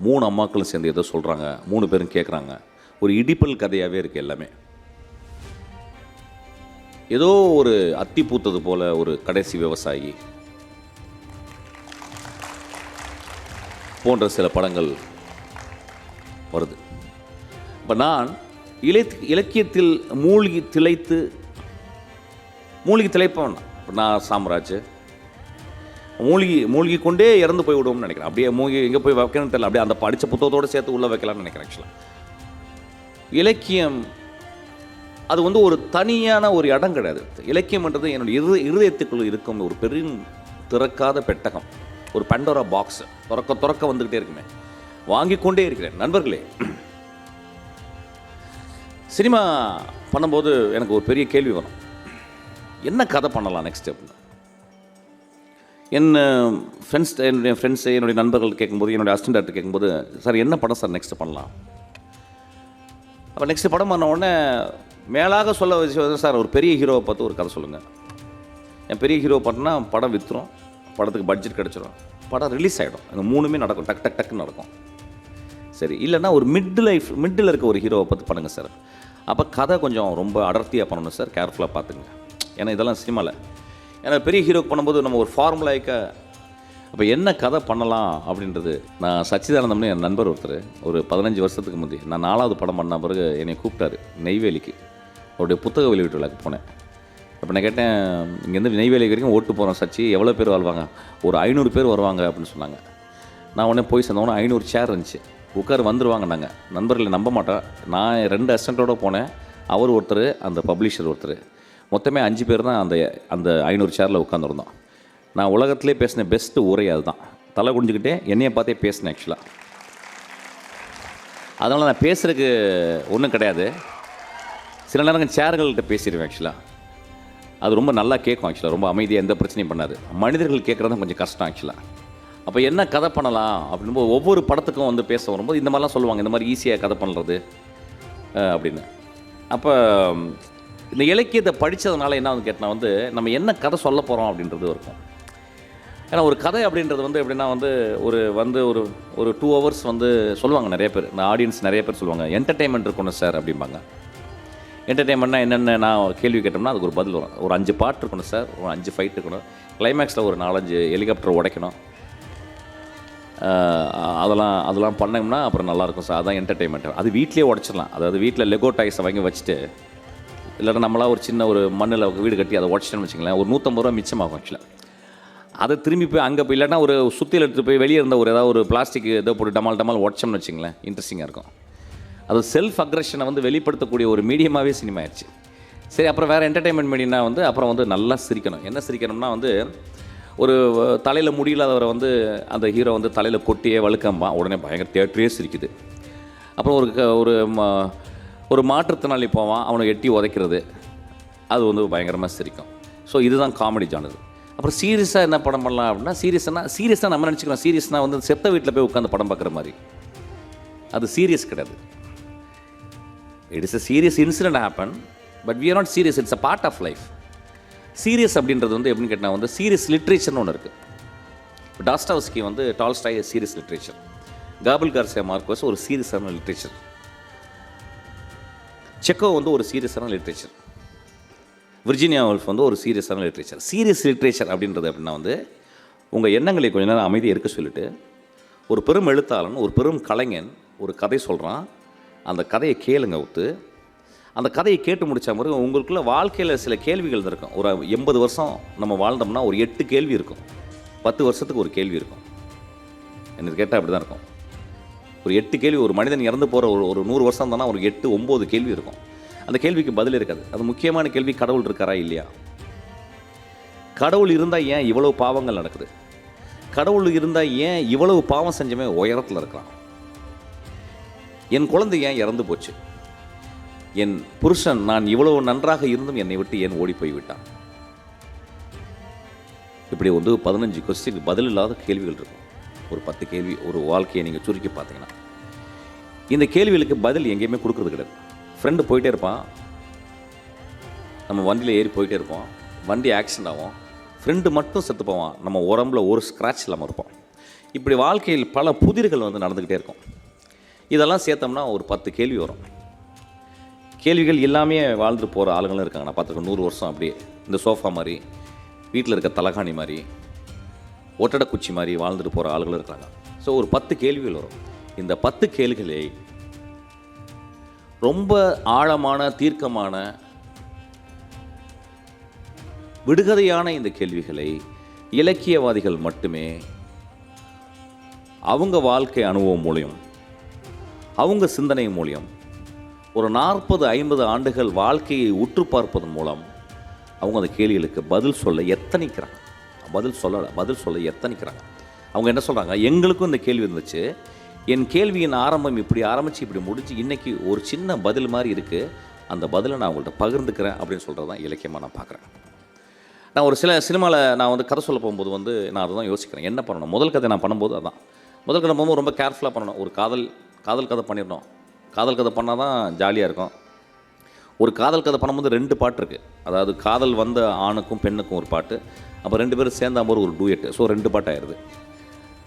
S1: 3 அம்மாக்களும் சேர்ந்து ஏதோ சொல்கிறாங்க, 3 பேரும் கேட்குறாங்க. ஒரு இடிப்பல் கதையாகவே இருக்குது எல்லாமே. ஏதோ ஒரு அத்தி பூத்தது போல் ஒரு கடைசி விவசாயி போன்ற சில படங்கள் வருது. இப்போ நான் இலக்கியத்தில் மூழ்கி திளைப்பவன். நான் சாம்ராஜ் மூழ்கி கொண்டே இறந்து போய் விடுவோம்னு நினைக்கிறேன். அப்படியே மூழ்கி எங்கே போய் வைக்கணும்னு தெரியல. அப்படியே அந்த படித்த புத்தகத்தோடு சேர்த்து உள்ளே வைக்கலாம்னு நினைக்கிறேன். ஆக்சுவலாக இலக்கியம் அது வந்து ஒரு தனியான ஒரு இடம் கிடையாது. இலக்கியம்ன்றது என்னுடைய இருதயத்துக்குள் இருக்கும் ஒரு பெரும் திறக்காத பெட்டகம், ஒரு பண்டோரா பாக்ஸ். திறக்க வந்துக்கிட்டே இருக்குமே, வாங்கி கொண்டே இருக்கிறேன். நண்பர்களே, சினிமா பண்ணும்போது எனக்கு ஒரு பெரிய கேள்வி வரும், என்ன கதை பண்ணலாம் நெக்ஸ்ட் அப்படின்னு. என்னுடைய ஃப்ரெண்ட்ஸு, என்னுடைய நண்பர்கள் கேட்கும்போது, என்னுடைய அசிஸ்டன்ட் டைரக்டர் கேட்கும்போது, சார் என்ன படம் சார் நெக்ஸ்ட் பண்ணலாம். அப்போ நெக்ஸ்ட் படம் பண்ண உடனே மேலாக சொல்ல விஷயம், சார் ஒரு பெரிய ஹீரோவை பார்த்து ஒரு கதை சொல்லுங்கள். என் பெரிய ஹீரோ பார்த்தோன்னா படம் விற்றுரும், படத்துக்கு பட்ஜெட் கிடச்சிரும், படம் ரிலீஸ் ஆகிடும். அந்த 3மே நடக்கும், டக்குன்னு நடக்கும். சரி, இல்லைன்னா ஒரு மிட்டில் இருக்க ஒரு ஹீரோவை பார்த்து பண்ணுங்கள் சார். அப்போ கதை கொஞ்சம் ரொம்ப அடர்த்தியாக பண்ணணும் சார், கேர்ஃபுல்லாக பார்த்துங்க. ஏன்னா இதெல்லாம் சினிமாவில், ஏன்னா பெரிய ஹீரோக்கு பண்ணும்போது நம்ம ஒரு ஃபார்முலாய்க்க. அப்போ என்ன கதை பண்ணலாம் அப்படின்றது. நான் சச்சிதானந்தம்னு என் நண்பர் ஒருத்தர், ஒரு 15 வருஷத்துக்கு முந்தைய நான் 4வது படம் பண்ண பிறகு என்னை கூப்பிட்டாரு நெய்வேலிக்கு. அவருடைய புத்தக வெளியீட்டு விழாக்கு போனேன். அப்போ நான் கேட்டேன், இங்கேருந்து நெய்வேலி வரைக்கும் ஓட்டு போகிறோம் சச்சி, எவ்வளோ பேர் வாழ்வாங்க? ஒரு 500 பேர் வருவாங்க அப்படின்னு சொன்னாங்க. நான் உடனே போய் சேர்ந்தோன்னே 500 சேர் இருந்துச்சு, உட்கார் வந்துடுவாங்க. நாங்கள் நண்பர்களை நம்ப மாட்டேன். நான் 2 அசிஸ்டண்ட்டோடு போனேன், அவர் ஒருத்தர், அந்த பப்ளிஷர் ஒருத்தர், மொத்தமே 5 பேர் தான் அந்த 500 சேரில் உட்காந்துருந்தோம். நான் உலகத்திலே பேசின பெஸ்ட்டு உரை அதுதான். தலை குடிஞ்சுக்கிட்டே என்னையை பார்த்தே பேசினேன். ஆக்சுவலாக அதனால் நான் பேசுகிறதுக்கு ஒன்றும் கிடையாது. சில நேரங்கள் சேர்கள்கிட்ட பேசிடுவேன். ஆக்சுவலாக அது ரொம்ப நல்லா கேட்கும். ஆக்சுவலாக ரொம்ப அமைதியாக, எந்த பிரச்சனையும் பண்ணாது. மனிதர்கள் கேட்குறது தான் கொஞ்சம் கஷ்டம். ஆக்சுவலாக அப்போ என்ன கதை பண்ணலாம் அப்படின்போது ஒவ்வொரு படத்துக்கும் வந்து பேச வரும்போது இந்த மாதிரிலாம் சொல்லுவாங்க, இந்த மாதிரி ஈஸியாக கதை பண்ணுறது அப்படின்னு. அப்போ இந்த இலக்கியத்தை படித்ததுனால என்ன வந்து கேட்டால் வந்து நம்ம என்ன கதை சொல்ல போகிறோம் அப்படின்றது இருக்கும். ஏன்னா ஒரு கதை அப்படின்றது வந்து எப்படின்னா வந்து ஒரு 2 hours வந்து சொல்லுவாங்க நிறைய பேர், இந்த ஆடியன்ஸ் நிறைய பேர் சொல்லுவாங்க, என்டர்டெயின்மெண்ட் இருக்கணும் சார் அப்படிம்பாங்க. என்டர்டெயின்மெண்ட்னா என்னென்ன நான் கேள்வி கேட்டோம்னா அதுக்கு ஒரு பதில் வரும். ஒரு 5 பாட்டு இருக்கணும் சார், ஒரு 5 ஃபைட் இருக்கணும், கிளைமேக்ஸில் ஒரு 4-5 ஹெலிகாப்டர் உடைக்கணும், அதெல்லாம் பண்ணோம்னா அப்புறம் நல்லாயிருக்கும் சார், அதுதான் என்டர்டெயின்மெண்ட். அது வீட்டிலே உடச்சிடலாம். அதாவது வீட்டில் லெகோ டாய்ஸை வாங்கி வச்சுட்டு, இல்லைன்னா நம்மளாம் ஒரு சின்ன ஒரு மண்ணில் வீடு கட்டி அதை உடச்சிட்டேன்னு வச்சுங்களேன், ஒரு 150 ரூபா மிச்சமாகும். ஆக்சுவலாக அதை திரும்பி போய் அங்கே போய் இல்லைன்னா ஒரு சுற்றியில் எடுத்துகிட்டு போய் வெளியே இருந்த ஒரு ஏதாவது ஒரு பிளாஸ்டிக் ஏதோ போட்டு டமால் உடச்சோம்னு வச்சுங்களேன், இன்ட்ரெஸ்டிங்காக இருக்கும். அது செல்ஃப் அக்ரெஷனை வந்து வெளிப்படுத்தக்கூடிய ஒரு மீடியமாகவே சினிமா ஆயிடுச்சு. சரி, அப்புறம் வேறு என்டர்டெயின்மெண்ட் மீடியம்னா வந்து அப்புறம் வந்து நல்லா சிரிக்கணும். என்ன சிரிக்கணும்னா வந்து ஒரு தலையில் முடியலாதவரை வந்து அந்த ஹீரோ வந்து தலையில் கொட்டியே வழுக்கம்பான், உடனே பயங்கர தியேட்டரே சிரிக்குது. அப்புறம் ஒரு மாற்றுத்திறனாளி போவான், அவனை எட்டி உதைக்கிறது, அது வந்து பயங்கரமாக சிரிக்கும். ஸோ இதுதான் காமெடி ஜானர். அப்புறம் சீரியஸாக என்ன படம் பண்ணலாம் அப்படின்னா, சீரியஸாக நம்ம நினச்சிக்கலாம், சீரியஸ்னால் வந்து செத்த வீட்டில் போய் உட்காந்து படம் பார்க்குற மாதிரி. அது சீரியஸ் கிடையாது. It is a serious incident happen, but we are not serious, it's a part of life. Serious அப்படின்றது வந்து எப்படின்னு கேட்டால் வந்து சீரியஸ் லிட்ரேச்சர்னு ஒன்று இருக்குது. இப்போ டாஸ்டாவ்ஸ்கி வந்து Tolstoy serious literature, Gabriel Garcia Marquez ஒரு சீரியஸான லிட்ரேச்சர், செக்கோ வந்து ஒரு சீரியஸான லிட்ரேச்சர், விர்ஜினியா woolf வந்து ஒரு சீரியஸான லிட்ரேச்சர். சீரியஸ் லிட்ரேச்சர் அப்படின்றது அப்படின்னா வந்து உங்கள் எண்ணங்களை கொஞ்ச நேரம் அமைதியாக இருக்க சொல்லிவிட்டு, ஒரு பெரும் எழுத்தாளன், ஒரு பெரும் கலைஞன் ஒரு கதை சொல்கிறான், அந்த கதையை கேளுங்க ஒத்து. அந்த கதையை கேட்டு முடித்த பிறகு உங்களுக்குள்ள வாழ்க்கையில் சில கேள்விகள் இருக்கும். ஒரு 80 வருஷம் நம்ம வாழ்ந்தோம்னா ஒரு 8 கேள்வி இருக்கும், 10 வருஷத்துக்கு ஒரு கேள்வி இருக்கும். எனக்கு கேட்டால் அப்படி தான் இருக்கும். ஒரு 8 கேள்வி. ஒரு மனிதன் இறந்து போகிற ஒரு 100 வருஷம் தானே ஒரு 8-9 கேள்வி இருக்கும். அந்த கேள்விக்கு பதில் இருக்காது. அது முக்கியமான கேள்வி, கடவுள் இருக்காரா இல்லையா? கடவுள் இருந்தால் ஏன் இவ்வளவு பாவங்கள் நடக்குது? கடவுள் இருந்தால் ஏன் இவ்வளவு பாவம் செஞ்சமே உயரத்தில் இருக்கலாம்? என் குழந்தை ஏன் இறந்து போச்சு? என் புருஷன் நான் இவ்வளவு நன்றாக இருந்தும் என்னை விட்டு ஏன் ஓடி போய் விட்டான்? இப்படி வந்து 15 கொஸ்டின் பதில் இல்லாத கேள்விகள் இருக்கும். ஒரு 10 கேள்வி ஒரு வாழ்க்கையை நீங்கள் சுருக்கி பார்த்தீங்கன்னா, இந்த கேள்விகளுக்கு பதில் எங்கேயுமே கொடுக்குறது கிடையாது. ஃப்ரெண்டு போயிட்டே இருப்பான், நம்ம வண்டியில் ஏறி போயிட்டே இருப்போம், வண்டி ஆக்சிடென்ட் ஆகும், ஃப்ரெண்டு மட்டும் செத்து போவான், நம்ம உடம்புல ஒரு ஸ்க்ராட்ச் இல்லாமல் இருப்போம். இப்படி வாழ்க்கையில் பல புதிர்கள் வந்து நடந்துக்கிட்டே இருக்கும். இதெல்லாம் சேர்த்தோம்னா ஒரு 10 கேள்வி வரும். கேள்விகள் எல்லாமே வாழ்ந்துட்டு போகிற ஆளுங்களும் இருக்காங்க. நான் பார்த்துருக்கேன் 100 வருஷம் அப்படியே இந்த சோஃபா மாதிரி, வீட்டில் இருக்க தலகாணி மாதிரி, ஒட்டடை குச்சி மாதிரி வாழ்ந்துட்டு போகிற ஆளுகளும் இருக்காங்க. ஸோ ஒரு 10 கேள்விகள் வரும். இந்த 10 கேள்விகளை ரொம்ப ஆழமான, தீர்க்கமான, விடுகதையான இந்த கேள்விகளை இலக்கியவாதிகள் மட்டுமே அவங்க வாழ்க்கை அனுபவம் மூலியம், அவங்க சிந்தனை மூலியம் ஒரு 40-50 ஆண்டுகள் வாழ்க்கையை உற்று பார்ப்பதன் மூலம் அவங்க அந்த கேள்விகளுக்கு பதில் சொல்ல எத்தனிக்கிறாங்க. பதில் சொல்ல எத்தனிக்கிறாங்க. அவங்க என்ன சொல்கிறாங்க, எங்களுக்கும் இந்த கேள்வி இருந்துச்சு, என் கேள்வியின் ஆரம்பம் இப்படி ஆரம்பித்து இப்படி முடிஞ்சு இன்றைக்கி ஒரு சின்ன பதில் மாதிரி இருக்குது, அந்த பதிலை நான் உங்கள்கிட்ட பகிர்ந்துக்கிறேன் அப்படின்னு சொல்கிறது தான் இலக்கியமாக நான் பார்க்குறேன். நான் ஒரு சில சினிமாவில் நான் வந்து கதை சொல்ல போகும்போது வந்து நான் அதை தான் யோசிக்கிறேன், என்ன பண்ணணும். முதல் கதை நான் பண்ணும்போது அதான், முதல் கதை போகும்போது ரொம்ப கேர்ஃபுல்லாக பண்ணணும். ஒரு காதல் கதை பண்ணிடணும். காதல் கதை பண்ணால் தான் ஜாலியாக இருக்கும். ஒரு காதல் கதை பண்ணும்போது 2 பாட்டு இருக்குது. அதாவது காதல் வந்த ஆணுக்கும் பெண்ணுக்கும் ஒரு பாட்டு, அப்போ 2 பேரும் சேர்ந்தாம்போது ஒரு டூயட்டு. ஸோ 2 பாட்டு ஆயிடுது.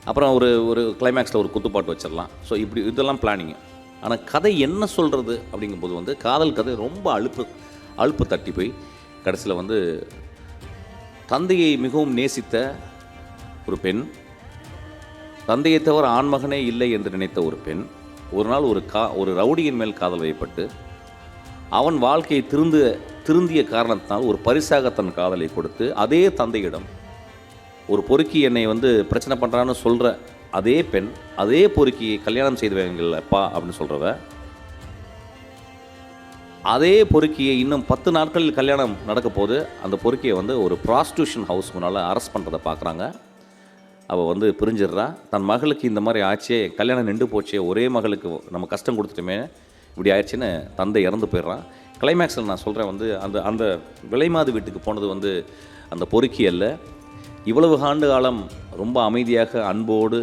S1: அப்புறம் ஒரு கிளைமேக்ஸில் ஒரு குத்துப்பாட்டு வச்சிடலாம். ஸோ இப்படி இதெல்லாம் பிளானிங்கு. ஆனால் கதை என்ன சொல்கிறது அப்படிங்கும்போது வந்து காதல் கதை ரொம்ப அலுப்பு தட்டி போய் கடைசியில் வந்து தந்தையை மிகவும் நேசித்த ஒரு பெண், தந்தையை தவிர ஆண்மகனே இல்லை என்று நினைத்த ஒரு பெண், ஒரு நாள் ஒரு ரவுடியின் மேல் காதல் வயப்பட்டு அவன் வாழ்க்கையை திருந்திய காரணத்தினால் ஒரு பரிசாக தன் காதலை கொடுத்து அதே தந்தையிடம் ஒரு பொறுக்கி என்னை வந்து பிரச்சனை பண்ணுறான்னு சொல்கிற அதே பெண், அதே பொறுக்கியை கல்யாணம் செய்து வைங்களப்பா அப்படின்னு சொல்கிறவ, அதே பொறுக்கியை இன்னும் 10 நாட்களில் கல்யாணம் நடக்க போது அந்த பொறுக்கியை வந்து ஒரு ப்ராஸ்டியூஷன் ஹவுஸ் முன்னால் அரெஸ்ட் பண்ணுறதை பார்க்குறாங்க. அவள் வந்து பிரிஞ்சிடுறா. தன் மகளுக்கு இந்த மாதிரி ஆச்சே, கல்யாணம் நின்று போச்சே, ஒரே மகளுக்கு நம்ம கஷ்டம் கொடுத்துட்டுமே இப்படி ஆயிடுச்சுன்னு தந்தை இறந்து போயிடுறான். கிளைமேக்ஸில் நான் சொல்கிறேன் வந்து அந்த விலைமாது வீட்டுக்கு போனது வந்து அந்த பொறுக்கி அல்ல, இவ்வளவு ஆண்டு காலம் ரொம்ப அமைதியாக அன்போடு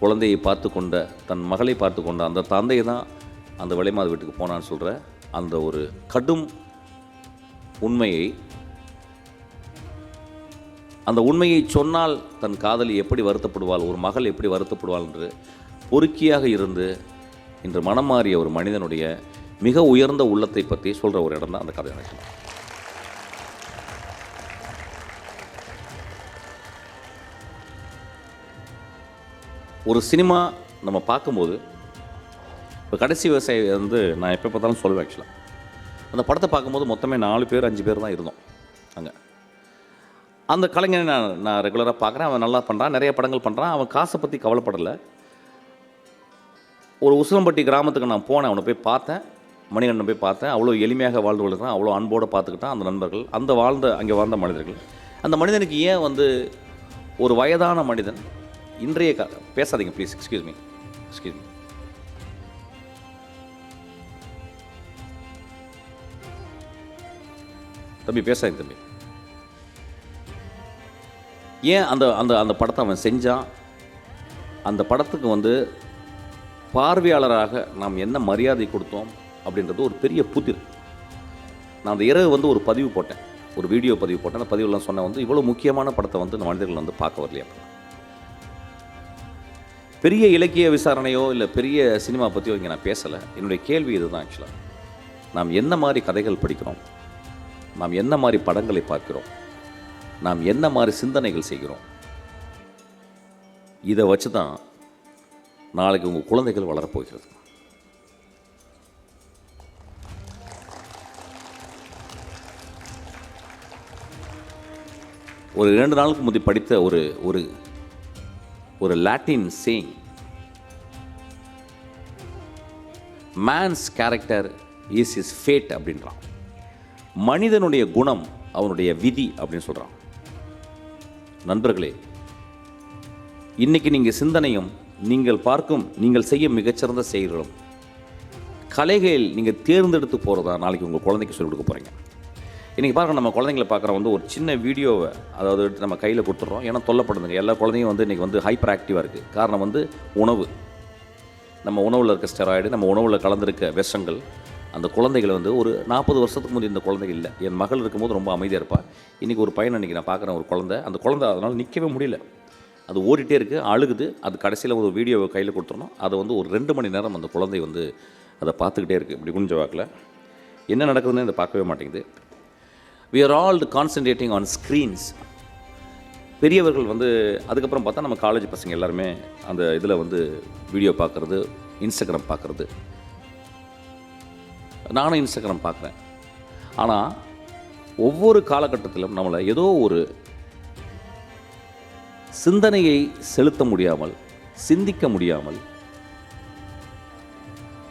S1: குழந்தையை பார்த்து கொண்ட, தன் மகளை பார்த்து கொண்ட அந்த தந்தை தான் அந்த விலைமாது வீட்டுக்கு போனான்னு சொல்கிற அந்த ஒரு கடும் உண்மையை, அந்த உண்மையை சொன்னால் தன் காதலி எப்படி வருத்தப்படுவாள், ஒரு மகள் எப்படி வருத்தப்படுவாள் என்று பொறுக்கியாக இருந்து இன்று மனம் மாறிய ஒரு மனிதனுடைய மிக உயர்ந்த உள்ளத்தை பற்றி சொல்கிற ஒரு இடம் தான் அந்த கதை. எனக்கு ஒரு சினிமா நம்ம பார்க்கும்போது, இப்போ கடைசி விவசாயி வந்து நான் எப்போ பார்த்தாலும் சொல்லுவேன். ஆக்சுவலாக அந்த படத்தை பார்க்கும்போது மொத்தமே 4 பேர் 5 பேர் தான் இருந்தோம் அங்கே. அந்த கலைஞனை நான் ரெகுலராக பார்க்குறேன். அவன் நல்லா பண்ணுறான், நிறைய படங்கள் பண்ணுறான். அவன் காசை பற்றி கவலைப்படலை. ஒரு உசிலம்பட்டி கிராமத்துக்கு நான் போனேன், அவனை போய் பார்த்தேன், மணிகண்டன் போய் பார்த்தேன். அவ்வளோ எளிமையாக வாழ்ந்து கொள்கிறான், அவ்வளோ அன்போடு பார்த்துக்கிட்டான். அந்த நண்பர்கள், அங்கே வாழ்ந்த மனிதர்கள், அந்த மனிதனுக்கு ஏன் வந்து ஒரு வயதான மனிதன் இன்றைய பேசாதீங்க ப்ளீஸ், எக்ஸ்கியூஸ் மீ தம்பி, பேசாதீங்க தம்பி. ஏன் அந்த படத்தை அவன் செஞ்சான்? அந்த படத்துக்கு வந்து பார்வையாளராக நாம் என்ன மரியாதை கொடுத்தோம் அப்படின்றது ஒரு பெரிய புதிர். நான் அந்த இரவு வந்து ஒரு பதிவு போட்டேன், ஒரு வீடியோ பதிவு போட்டேன். அந்த பதிவுலாம் சொன்னேன் வந்து இவ்வளோ முக்கியமான படத்தை வந்து இந்த மனிதர்கள் வந்து பார்க்க வரலையா. பெரிய இலக்கிய விசாரணையோ இல்லை பெரிய சினிமா பற்றியோ இங்கே நான் பேசலை. என்னுடைய கேள்வி இதுதான். ஆக்சுவலாக நாம் என்ன மாதிரி கதைகள் படிக்கிறோம், நாம் என்ன மாதிரி படங்களை பார்க்கிறோம், நாம் என்ன மாதிரி சிந்தனைகள் செய்கிறோம், இதை வச்சு தான் நாளைக்கு உங்கள் குழந்தைகள் வளரப்போகிறது. ஒரு 2 நாளுக்கு முந்தி படித்த ஒரு Latin saying, man's character is is fate அப்படின்றான். மனிதனுடைய குணம் அவனுடைய விதி அப்படின்னு சொல்கிறான். நண்பர்களே, இன்றைக்கி நீங்கள் சிந்தனையும் நீங்கள் செய்யும் மிகச்சிறந்த செயல்களும் கலைகளில் நீங்கள் தேர்ந்தெடுத்து போகிறதா நாளைக்கு உங்கள் குழந்தைக்கு சொல்லிக் கொடுக்க போகிறீங்க. இன்றைக்கி பாருங்கள், நம்ம குழந்தைங்களை பார்க்குறோம் வந்து ஒரு சின்ன வீடியோவை அதாவது எடுத்து நம்ம கையில் கொடுத்துட்றோம். ஏன்னா தொல்லப்படுதுங்க. எல்லா குழந்தையும் வந்து இன்றைக்கி வந்து ஹைப்பர் ஆக்டிவாக இருக்குது. காரணம் வந்து உணவு. நம்ம உணவில் இருக்க ஸ்டெராய்டு, நம்ம உணவில் கலந்துருக்க விஷங்கள் அந்த குழந்தைகளை வந்து ஒரு 40 வருஷத்துக்கு முந்தைய இந்த குழந்தைகள் இல்லை. என் மகள் இருக்கும்போது ரொம்ப அமைதியாக இருப்பாள். இன்றைக்கி ஒரு பையனை இன்றைக்கி நான் பார்க்குறேன், ஒரு குழந்தை. அந்த குழந்தை அதனால் நிற்கவே முடியல. அது ஓடிட்டே இருக்குது, அழுகுது. அது கடைசியில் ஒரு வீடியோவை கையில் கொடுத்துடணும். அதை வந்து ஒரு 2 மணி நேரம் அந்த குழந்தை வந்து அதை பார்த்துக்கிட்டே இருக்குது. இப்படி குனிஞ்ச வாக்கில் என்ன நடக்குதுன்னு அதை பார்க்கவே மாட்டேங்குது. we are all concentrating on screens. பெரியவர்கள் வந்து அதுக்கப்புறம் பார்த்தா நம்ம காலேஜ் பசங்க எல்லாருமே அந்த இதில் வந்து வீடியோ பார்க்குறது, இன்ஸ்டாகிராம் பார்க்குறது. நானும் இன்ஸ்டாகிராம் பார்க்குறேன். ஆனால் ஒவ்வொரு காலகட்டத்திலும் நம்மளை ஏதோ ஒரு சிந்தனையை செலுத்த முடியாமல், சிந்திக்க முடியாமல்,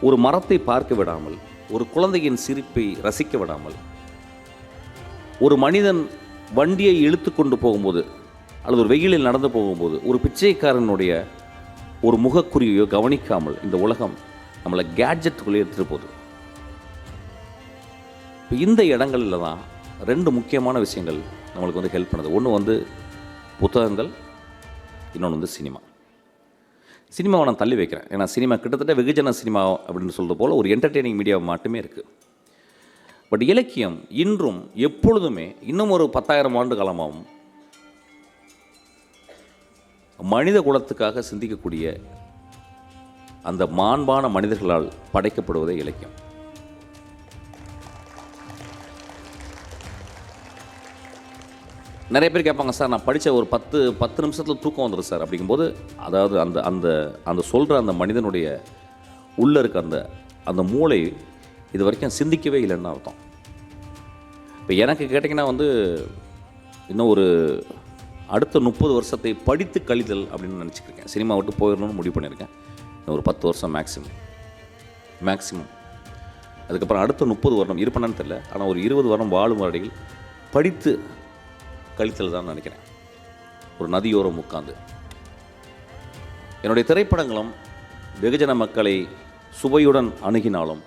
S1: ஒரு மரத்தை பார்க்க விடாமல், ஒரு குழந்தையின் சிரிப்பை ரசிக்க விடாமல், ஒரு மனிதன் வண்டியை இழுத்து கொண்டு போகும்போது அல்லது ஒரு வெயிலில் நடந்து போகும்போது ஒரு பிச்சைக்காரனுடைய ஒரு முகக்குறியையோ கவனிக்காமல் இந்த உலகம் நம்மளை கேட்ஜெட்டுக்குள்ளே எடுத்துகிட்டு போகுது. இப்போ இந்த இடங்களில் தான் 2 முக்கியமான விஷயங்கள் நம்மளுக்கு வந்து ஹெல்ப் பண்ணுது. ஒன்று வந்து புத்தகங்கள், இன்னொன்று வந்து சினிமா. சினிமாவை நான் தள்ளி வைக்கிறேன். ஏன்னா சினிமா கிட்டத்தட்ட வெகுஜன சினிமா அப்படின்னு சொல்கிறது போல் ஒரு என்டர்டெய்னிங் மீடியா மட்டுமே இருக்குது. பட் இலக்கியம் இன்றும் எப்பொழுதுமே இன்னும் ஒரு 10,000 ஆண்டு காலமாகவும் மனித குலத்துக்காக சிந்திக்கக்கூடிய அந்த மாண்பான மனிதர்களால் படைக்கப்படுவதே இலக்கியம். நிறைய பேர் கேட்பாங்க, சார் நான் படித்த ஒரு 10 நிமிஷத்தில் தூக்கம் வந்துடும் சார் அப்படிங்கும்போது, அதாவது அந்த அந்த அந்த சொல்கிற அந்த மனிதனுடைய உள்ளே இருக்க அந்த மூளை இது வரைக்கும் சிந்திக்கவே இல்லைன்னு அர்த்தம். இப்போ எனக்கு கேட்டிங்கன்னா வந்து இன்னும் ஒரு அடுத்த 30 வருஷத்தை படித்து கழிதல் அப்படின்னு நினச்சிக்கிருக்கேன். சினிமா விட்டு போயிடணும்னு முடிவு பண்ணியிருக்கேன். இன்னும் ஒரு 10 வருஷம் மேக்ஸிமம். அதுக்கப்புறம் அடுத்த 30 வருடம் இருப்பேன்னு தெரியல. ஆனால் ஒரு 20 வருடம் வாழும் வரையில் படித்து கழித்தல் தான் நினைக்கிறேன். ஒரு நதியோரம் உட்கார்ந்து என்னுடைய திரைப்படங்களும் வெகுஜன மக்களை சுவையுடன் அணுகினாலும்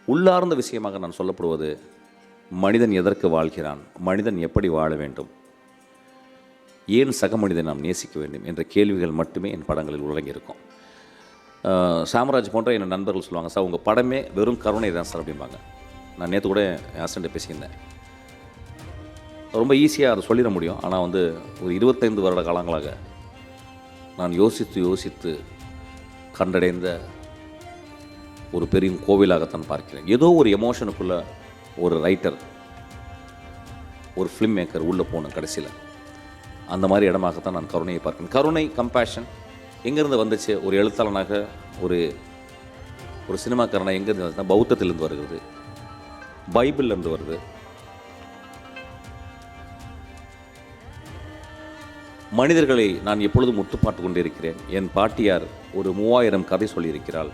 S1: உள்ளார்ந்த விஷயமாக நான் சொல்லப்படுவது மனிதன் எதற்கு வாழ்கிறான், மனிதன் எப்படி வாழ வேண்டும், ஏன் சக மனிதனை நாம் நேசிக்க வேண்டும் என்ற கேள்விகள் மட்டுமே என் படங்களில் உள்ளடங்கியிருக்கும். சாம்ராஜ் போன்ற என் நண்பர்கள் சொல்லுவாங்க, சார் உங்கள் படமே வெறும் கருணை தான் சார் அப்படிம்பாங்க. நான் நேற்று கூட என் ஹஸ்பண்டை பேசியிருந்தேன். ரொம்ப ஈஸியாக அதை சொல்லிட முடியும். ஆனால் வந்து ஒரு 25 வருட காலங்களாக நான் யோசித்து கண்டடைந்த ஒரு பெரிய கோவிலாகத்தான் பார்க்கிறேன். ஏதோ ஒரு எமோஷனுக்குள்ளே ஒரு ரைட்டர், ஒரு ஃபிலிம் மேக்கர் உள்ளே போகணும் கடைசியில். அந்த மாதிரி இடமாகத்தான் நான் கருணையை பார்க்கிறேன். கருணை, கம்பேஷன் எங்கேருந்து வந்துச்சு? ஒரு எழுத்தாளனாக ஒரு சினிமாக்காரனாக எங்கேருந்து வந்துச்சுன்னா பௌத்தத்திலேருந்து வருகிறது, பைபிள்லேருந்து வருது. மனிதர்களை நான் எப்பொழுதும் முத்துப்பாட்டு கொண்டிருக்கிறேன். என் பாட்டியார் ஒரு 3000 கதை சொல்லியிருக்கிறாள்.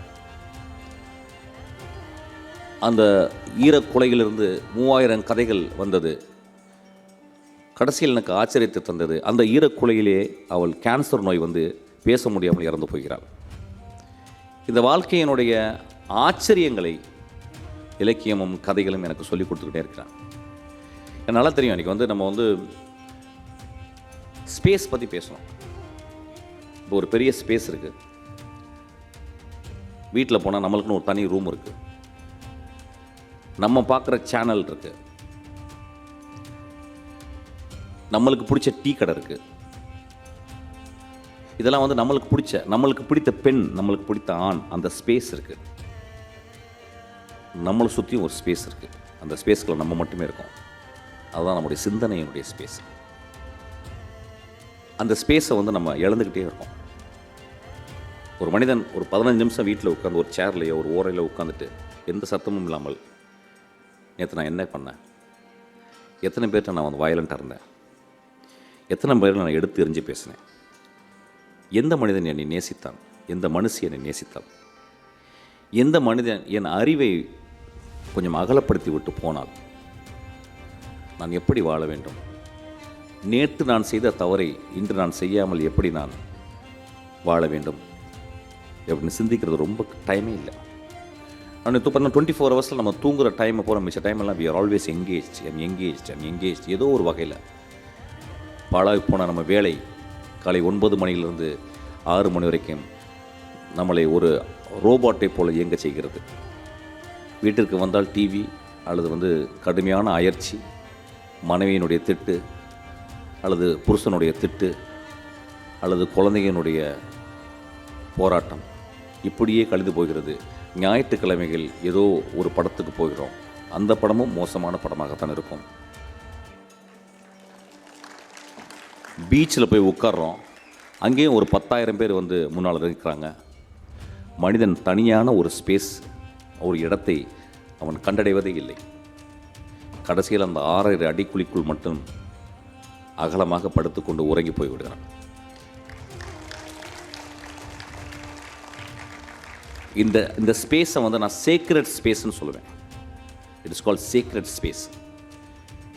S1: அந்த ஈரக்குலையிலிருந்து 3000 கதைகள் வந்தது. கடைசியில் எனக்கு ஆச்சரியத்தை தந்தது, அந்த ஈரக்குலையிலே அவள் கேன்சர் நோய் வந்து பேச முடியாமல் இறந்து போகிறாள். இந்த வாழ்க்கையினுடைய ஆச்சரியங்களை இலக்கியமும் கதைகளும் எனக்கு சொல்லிக் கொடுத்துக்கிட்டே இருக்கிறான். என்னால் தெரியும். இன்றைக்கி வந்து நம்ம வந்து ஸ்பேஸ் பற்றி பேசணும். இப்போ ஒரு பெரிய ஸ்பேஸ் இருக்குது. வீட்டில் போனால் நம்மளுக்குன்னு ஒரு தனி ரூம் இருக்குது. நம்ம பார்க்குற சேனல் இருக்குது. நம்மளுக்கு பிடிச்ச டீ கடை இருக்குது. இதெல்லாம் வந்து நம்மளுக்கு பிடித்த பெண், நம்மளுக்கு பிடித்த ஆண், அந்த ஸ்பேஸ் இருக்குது. நம்மளை சுற்றியும் ஒரு ஸ்பேஸ் இருக்குது. அந்த ஸ்பேஸ்க்குள்ள நம்ம மட்டுமே இருக்கோம். அதுதான் நம்முடைய சிந்தனையினுடைய ஸ்பேஸ். அந்த ஸ்பேஸை வந்து நம்ம இழந்துக்கிட்டே இருக்கோம். ஒரு மனிதன் ஒரு 15 நிமிஷம் வீட்டில் உட்காந்து ஒரு சேர்லையோ ஒரு ஓரையில் உட்காந்துட்டு எந்த சத்தமும் இல்லாமல், நேற்று நான் என்ன பண்ணேன், எத்தனை பேர்கிட்ட நான் வந்து வயலண்ட்டாக இருந்தேன், எத்தனை பேர் நான் எடுத்து எறிஞ்சு பேசினேன், எந்த மனிதன் என்னை நேசித்தான், எந்த மனுஷி என்னை நேசித்தான், எந்த மனிதன் என் அறிவை கொஞ்சம் அகலப்படுத்தி விட்டு போனால் நான் எப்படி வாழ வேண்டும், நேற்று நான் செய்த தவறை இன்று நான் செய்யாமல் எப்படி நான் வாழ வேண்டும் அப்படின்னு சிந்திக்கிறது ரொம்ப டைமே இல்லை. ஆனால் இப்போ 24 ஹவர்ஸில் நம்ம தூங்குகிற டைமை போகிற மிச்ச டைமெல்லாம் வி ஆர் ஆல்வேஸ் எங்கேஜ் ஏதோ ஒரு வகையில் பாழாகி போன நம்ம வேலை காலை 9 மணியிலிருந்து 6 மணி வரைக்கும் நம்மளை ஒரு ரோபோட்டை போல் இயங்க செய்கிறது. வீட்டிற்கு வந்தால் டிவி அல்லது கடுமையான அயற்சி, மனைவியினுடைய திட்டு அல்லது புருஷனுடைய திட்டு அல்லது குழந்தையினுடைய போராட்டம், இப்படியே கழிந்து போகிறது. ஞாயிற்றுக்கிழமைகள் ஏதோ ஒரு படத்துக்கு போகிறோம், அந்த படமும் மோசமான படமாகத்தான் இருக்கும். பீச்சில் போய் உட்கார்றோம், அங்கேயும் ஒரு 10,000 பேர் முன்னால் இருக்கிறாங்க. மனிதன் தனியான ஒரு ஸ்பேஸ், ஒரு இடத்தை அவன் கண்டடைவதே இல்லை. கடைசியில் அந்த 6 அடிக்குழிக்குள் மட்டும் அகலமாக படுத்துக்கொண்டு உறங்கி போய்விடுகிறான். இந்த ஸ்பேஸை நான் சேக்ரெட் ஸ்பேஸ்ன்னு சொல்லுவேன். It is called sacred space.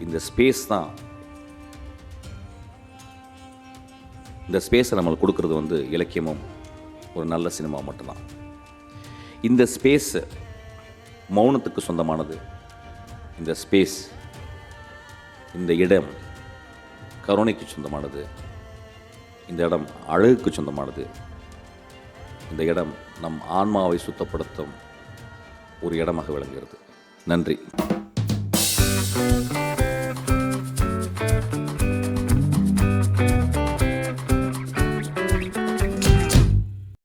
S1: இந்த ஸ்பேஸ் தான், இந்த ஸ்பேஸை நம்மளுக்கு கொடுக்கறது இலக்கியமும் ஒரு நல்ல சினிமா மட்டும்தான். இந்த ஸ்பேஸ் மௌனத்துக்கு சொந்தமானது. இந்த ஸ்பேஸ், இந்த இடம் கருணைக்கு சொந்தமானது. இந்த இடம் அழகுக்கு சொந்தமானது. இந்த இடம் நம் ஆன்மாவை சுத்தப்படுத்தும் ஒரு இடமாக விளங்குகிறது. நன்றி.